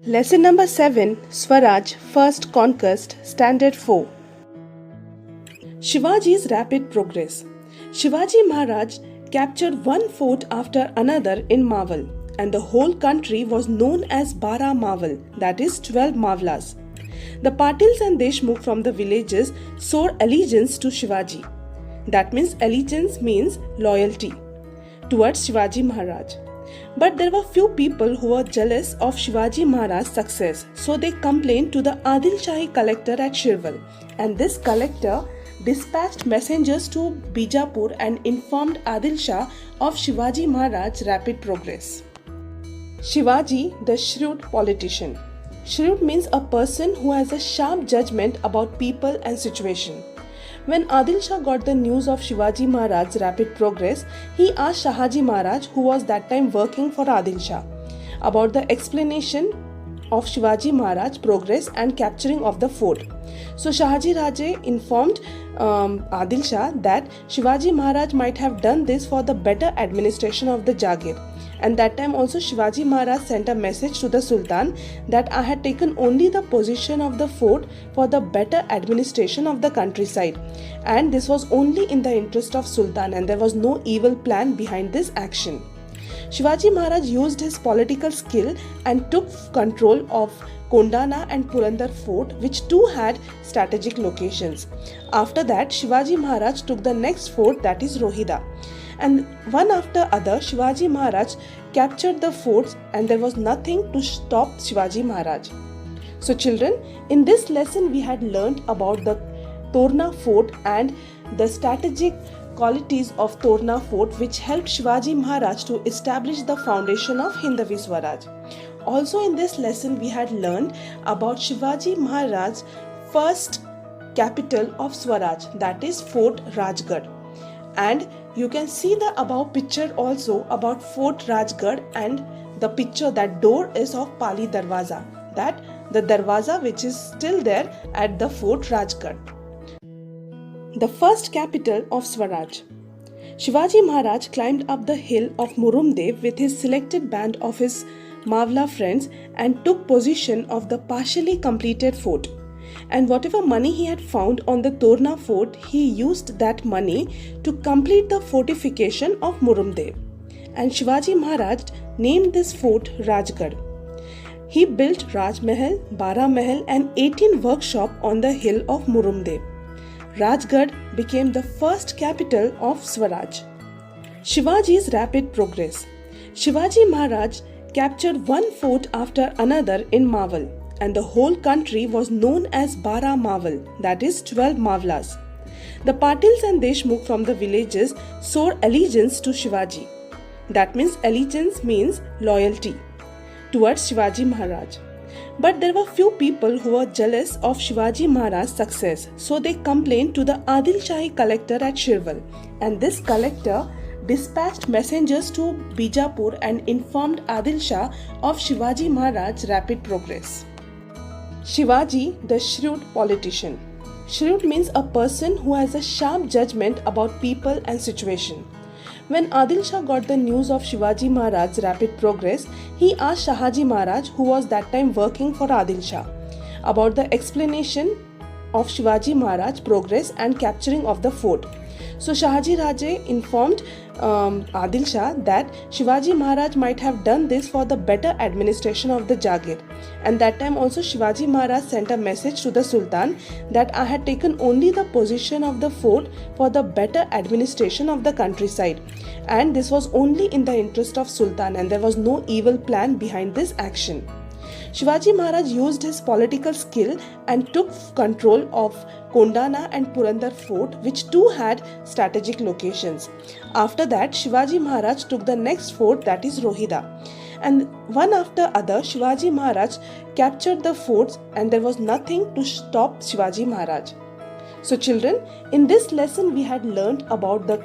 Lesson number 7, Swaraj, First Conquest, Standard 4. Shivaji's rapid progress. Shivaji Maharaj captured one fort after another in Mawal, and the whole country was known as Bara Mawal, that is 12 Mavlas. The Patils and Deshmukh from the villages swore allegiance to Shivaji. That means allegiance means loyalty towards Shivaji Maharaj. But there were few people who were jealous of Shivaji Maharaj's success, so they complained to the Adil Shahi collector at Shirwal, and this collector dispatched messengers to Bijapur and informed Adil Shah of Shivaji Maharaj's rapid progress. Shivaji, the shrewd politician. Shrewd means a person who has a sharp judgment about people and situation. When Adil Shah got the news of Shivaji Maharaj's rapid progress, he asked Shahaji Maharaj, who was that time working for Adil Shah, about the explanation of Shivaji Maharaj's progress and capturing of the fort. So Shahaji Raje informed Adil Shah that Shivaji Maharaj might have done this for the better administration of the Jagir. And that time also Shivaji Maharaj sent a message to the Sultan that I had taken only the position of the fort for the better administration of the countryside. And this was only in the interest of Sultan, and there was no evil plan behind this action. Shivaji Maharaj used his political skill and took control of Kondana and Purandar fort, which too had strategic locations. After that, Shivaji Maharaj took the next fort, that is Rohida. And one after other, Shivaji Maharaj captured the forts, and there was nothing to stop Shivaji Maharaj. So children, in this lesson we had learnt about the Torna fort and the strategic qualities of Torna fort, which helped Shivaji Maharaj to establish the foundation of Hindavi Swaraj. Also in this lesson we had learned about Shivaji Maharaj's first capital of Swaraj, that is Fort Rajgarh. And you can see the above picture also about Fort Rajgarh, and the picture, that door is of Pali Darwaza, that the Darwaza which is still there at the Fort Rajgarh. The first capital of Swaraj. Shivaji Maharaj climbed up the hill of Murumdev with his selected band of his Mavla friends and took possession of the partially completed fort. And whatever money he had found on the Torna fort, he used that money to complete the fortification of Murumdev. And Shivaji Maharaj named this fort Rajgarh. He built Raj Mahal, Bara Mahal and 18 workshops on the hill of Murumdev. Rajgarh became the first capital of Swaraj. Shivaji's rapid progress. Shivaji Maharaj captured one fort after another in Mawal, and the whole country was known as Bara Mawal, that is 12 Mavlas. The Patils and Deshmukh from the villages swore allegiance to Shivaji. That means allegiance means loyalty towards Shivaji Maharaj. But there were few people who were jealous of Shivaji Maharaj's success, so they complained to the Adil Shahi collector at Shirwal, and this collector dispatched messengers to Bijapur and informed Adil Shah of Shivaji Maharaj's rapid progress. Shivaji, the shrewd politician. Shrewd means a person who has a sharp judgment about people and situation. When Adil Shah got the news of Shivaji Maharaj's rapid progress, he asked Shahaji Maharaj, who was that time working for Adil Shah, about the explanation of Shivaji Maharaj's progress and capturing of the fort. So Shahaji Raje informed Adil Shah that Shivaji Maharaj might have done this for the better administration of the Jagir. And that time also Shivaji Maharaj sent a message to the Sultan that I had taken only the position of the fort for the better administration of the countryside. And this was only in the interest of Sultan, and there was no evil plan behind this action. Shivaji Maharaj used his political skill and took control of Kondana and Purandar fort, which too had strategic locations. After that, Shivaji Maharaj took the next fort, that is Rohida. And one after other, Shivaji Maharaj captured the forts, and there was nothing to stop Shivaji Maharaj. So children, in this lesson we had learnt about the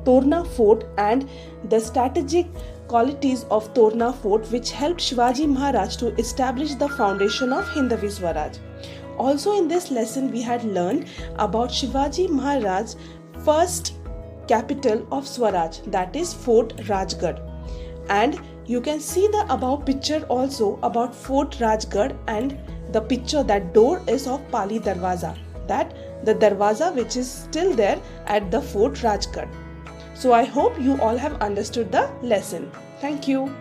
Torna fort and the strategic qualities of Torna fort, which helped Shivaji Maharaj to establish the foundation of Hindavi Swaraj. Also in this lesson we had learned about Shivaji Maharaj's first capital of Swaraj, that is Fort Rajgarh. And You can see the above picture also about Fort Rajgarh, and the picture, that door is of Pali Darwaza, that the Darwaza which is still there at the Fort Rajgarh. So I hope you all have understood the lesson. Thank you.